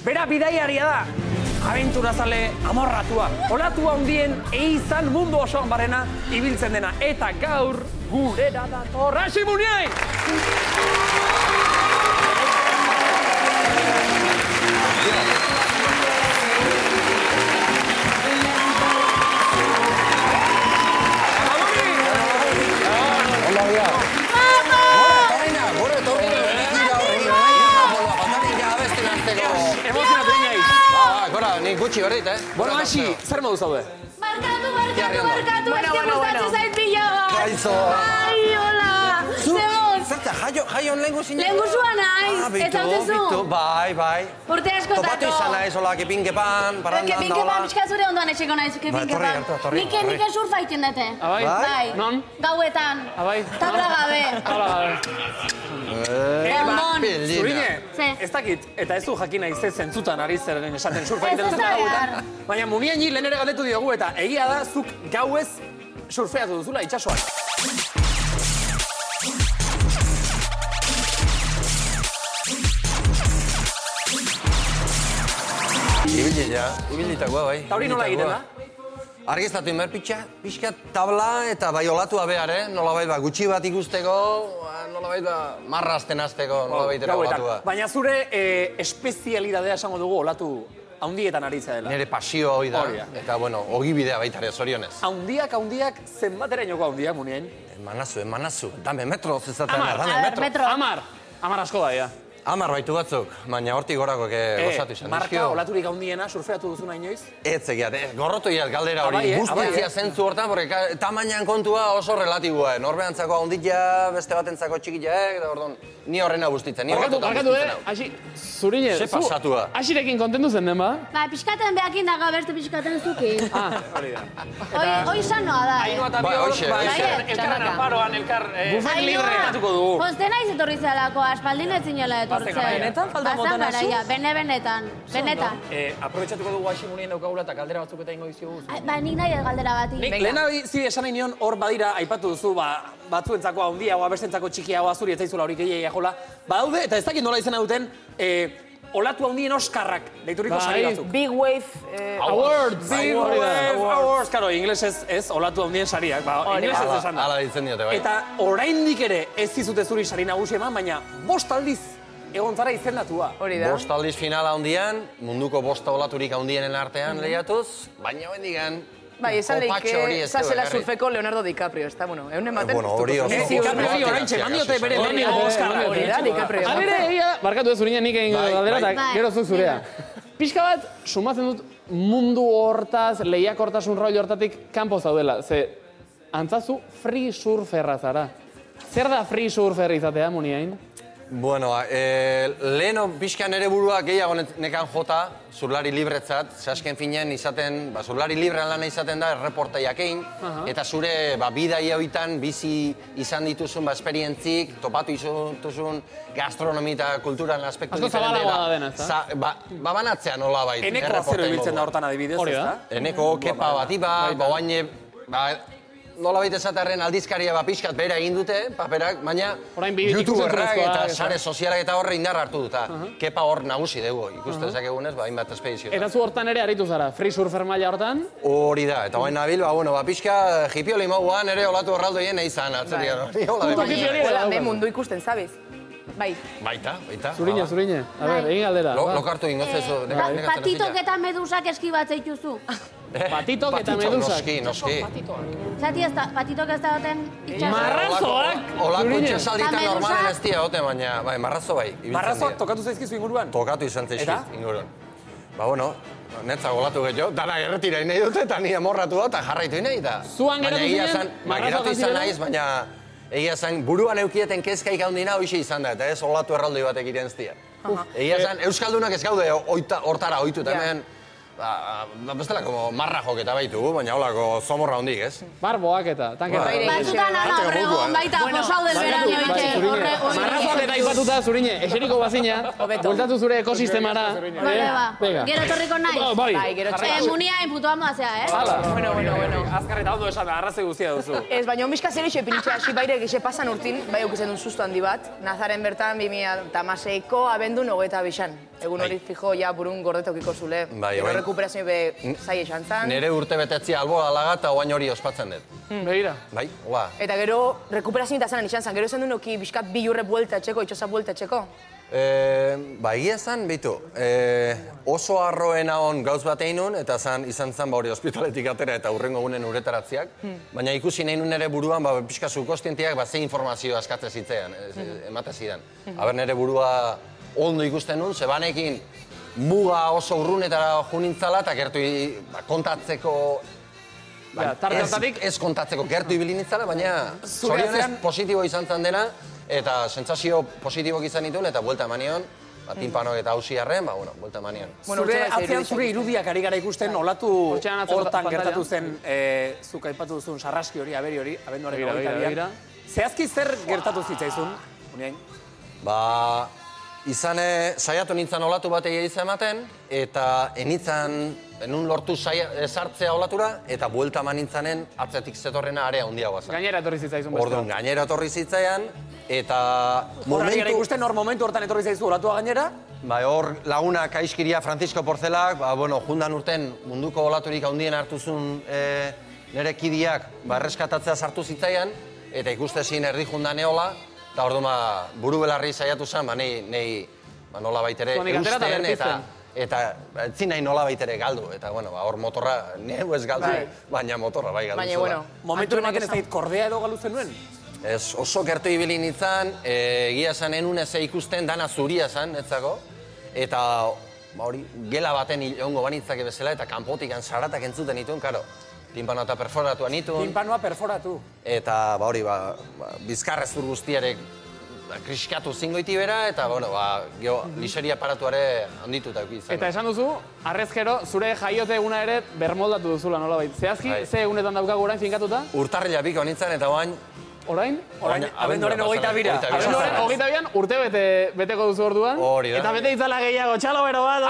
Bera bidaiaria da. Abenturazale amorratua. Olatua handien eizan mundu osoan barrena ibiltzen dena. Eta gaur gurera dator Hasi Muniain! Gutxi berrit, Bueno, Hasi, zer modu zaude? Barkatu, eske gustatzen zait pila. Kaixo. Ai, hola. Zegoz. Zerta, jaion lehengu zinen? Lehengu zua naiz, ez hautezu? Bai. Urte askotato. Topatu izan naiz, hola, kepinkepan, parandan da, hola. Kepinkepan, pixka zure ondoan etxeko naiz, kepinkepan. Nike surfa iten dute. Abai? Non? Gauetan. Abai? Tabla gabe. Ondon. Zurine, Ze? ez dakit, eta ez du jakin nahi ze zentzutan ari zeren esaten surfa egiten Ez duzula da gauetan. behar. Baina Muniaini lehen ere galdetu diogu eta egia da zuk gauez surfeatu duzula itsasoan. Ibilitakoa, bai. Eta hori nola egiten da? Argiztatu inber pixka tabla eta bai olatua behar, nolabait gutxi bat ikusteko, nolabait marrazten azteko, nolabait olatua. Baina zure espezialidadea esango dugu olatu haundietan aritzea dela. Nire pasioa hori da, eta bueno, ogibidea baita ere, zorionez. Haundiak, zenbaterainoko haundiak, Muniain? Emanazu, dame metro zezaten. Amar asko da, ja. 10 baitu batzuk, baina hortik gorako gozatu izan. Marka olaturik haundiena, surfeatu duzuna inoiz? Ez egiat, gorrotu iat galdera hori, guztitzia zentzu hortan, porque tamainan kontua oso relatiboa, norbeantzako haunditia, beste batentzako txikitia, eta ordon, ni horrena guztitzen, ni horretutan guztitzen hau. Hasi, Zurine, ze pasatua. Hasirekin kontentu zen den, ba? Ba, pixkaten behakin dago beste pixkaten zukin. Hori da. Hoi sanoa da, Ainhoa eta Bior, elkarren aparoan, elkar, bufet libre atuko dugu. Poste naiz etorri zelako, aspaldin ez zinela etortzen. Benetan, falta moten azu? Benetan. Aprobetxatuko dugu Hasi Munien daukagula eta galdera batzuk eta ingo diziogu. Ba, nik nahi ez galdera bati. Lehena esan nahi nion hor badira, aipatu duzu, batzuentzako handiagoa, bestentzako txikiagoa, zuri ez zaizula horik egia jola. Badaude, eta ez dakit nola izena duten, olatu handien Oskarrak, deituriko sari batzuk. Big Wave Awards. Big Wave Awards. Karo, inglesez ez, olatu handien sariak. Inglesez esan da. Hala ditzen diote, bai. Eta oraindik ere ez dizute zuri sari nagusi eman, baina 5 aldiz egon zara izendatua. Hori da. 5 aldiz finala handian, munduko 5 olaturik handienen artean lehiatuz, baina bendigan bai, esan lehike, zazela surfeko Leonardo DiCaprio, ez da, bueno, eunen maten. Bueno, hori oso. DiCaprio oraintxe, mandiote bere lehenengo Oskarra. Hori da, DiCaprio. Habere, barkatu ez Zurina nik egin galdera, eta gero zuk zurea. Pixka bat, sumatzen dut mundu hortaz, lehiakortasun rol hortatik kanpo zaudela. Ze, antzazu free surferra zara. Zer da free surfer izatea, Muniain? Bueno, leheno pixkan ere buruak gehiago nekan jota, zurlari libretzat, zehazken finean izaten, zurlari librean lana izaten da, erreportaiak egin, eta zure bidai hauetan bizi izan dituzun esperientzik, topatu izutuzun gastronomi eta kulturan aspektu diferentela. Asko zabalagoa da dena, ez da? Banatzean hola baita. Eneko zero ibiltzen da hortan adibidez, ez da? Eneko, kepa batiba, bauaine, nola baita esatarren aldizkaria pixkat bera egin dute, paperak, baina youtuberrak eta sare sozialak eta horre indar hartu dut, kepa hor nagusi dugu, ikusten zakegunez, hainbat espedizio. Eta zu hortan ere aritu zara, free surfer maila hortan? Hori da, eta baina nabil, pixka hipioli moguan ere olatu horraldoien nahi zan, Hola, mundu ikusten, zabiz? Bai. Baita. Zurine, a ber, egin galdera. Lokartu ingo zezu. Patitok eta medusak eski bat zeituzu. Patitok eta medusak? Noski. Zati ez da, patitok ez da goten itxaso. Marrazoak! Olako itxasalditan normalen ez dira gote, baina, marrazo bai. Marrazoak tokatu zaizkizu inguruan? Tokatu izan zaizkiz inguruan. Netzak olatu gehiago, dana erretira nahi dute, eta ni amorratu da, eta jarraitu nahi, eta... Zuan geratu zinen, marrazoak izan nahiz, baina... Egia zen, buruan eukieten kezkaik handina hoxe izan da, eta ez olatu erraldoi batek iren ztia. Egia zen, Euskaldunak ez gaude hortara oitu, eta hemen... Bestela, marra joketa baitugu, baina holako zomorra hondik, ez? Barboak eta, tanketa. Batzutan ala horregon baita posau del verano ite. Marrazoak eta ipatuta, Zurine, eseriko bazina, bueltatu zure ekosistemara. Bale, ba. Gero torriko nahi? Bai, gero txeko. Muniain putu amazea, eh? Bueno. Azkar eta ondo esan, arrazoi guztia duzu. Ez, baina onbizka zer eixo epinitxe hasi baire gize pasan urtin, bai aukizen duen susto handi bat. Nazaren bertan 2016ko abendun 25an. Egun hori fijo, ja, burun gordetokiko zule. Gero rekuperazio be zai esan zan. Nere urte betetzia albo alaga eta oain hori ospatzen dut. Begira. Bai, oa. Eta gero rekuperazio eta zanen izan zan. Gero esan du noki bizkat bi urre buelta etxeko, itxosa buelta etxeko. Egia zan, behitu, oso arroena hon gauz bat egin nun, eta izan zan hori ospitaletik atera eta hurrengo gunen uretaratziak. Baina ikusi nahi nun nire buruan, pixka zukostientiak, ze informazio askatze zitzean, emate zidan. Aber nire burua ondo ikusten nun, zebanekin muga oso urrunetara junintzala, eta gertu kontatzeko... Ez kontatzeko gertu ibili nintzala, baina zorionez positibo izan zan dena, eta sentsazio positibok izan dituen, eta buelta emanion, tinpanok eta hausiarren, buelta emanion. Zure atzean zure irudiak ari gara ikusten, olatu hortan gertatu zen, zuk aipatu duzun sarraski hori, aberi hori, abenduaren 22an. Zehazki zer gertatu zitzaizun, Uniain? Saiatu nintzen olatu bat egia ematen, eta enun lortu sartzea olatura, eta buelta eman nintzanen atzetik zetorrena area handiagoa zen. Gainera etorri zitzaizun beste. Orduan, gainera etorri zitzaian, eta momentu... Horra ikusten hor momentu hortan etorri zaizu olatua gainera? Hor lagunak aiskiria Francisco Porzelak, jundan urten munduko olaturik handien hartuzun nire kidiak erreskatatzea sartu zitzaian, eta ikustezin erdi jundan eola, eta orduan buru belarri saiatu zen, nahi nola baitere eusten, eta etzin nahi nola baitere galdu. Eta hor motorra, neu ez galdu, baina motorra bai galdu zela. Momentu ematen ez dait kordea edo galdu zenuen? Ez, oso gertu ibili nintzen, egia zen enun ez ikusten dana zuria zen, netzako, eta gela baten ongo banitzake bezala, eta kanpotik zaratak entzuten nituen, karo. Timpanoa eta perforatua nituen. Timpanoa perforatu. Eta, bizkarrezur guztiarek kriskatu zingoiti bera, eta, liseria aparatuare handituta izan. Eta esan duzu, arrezkero, zure jaiote eguna ere bermoldatu duzula, nola baita. Zehazki, ze egunetan daukagu orain finkatuta? Urtarrila biko nintzen, eta oain... Orain? Abenduaren 22. Abenduaren 22 urte beteko duzu orduan. Hori da. Eta bete itzala gehiago, txalo bero bat,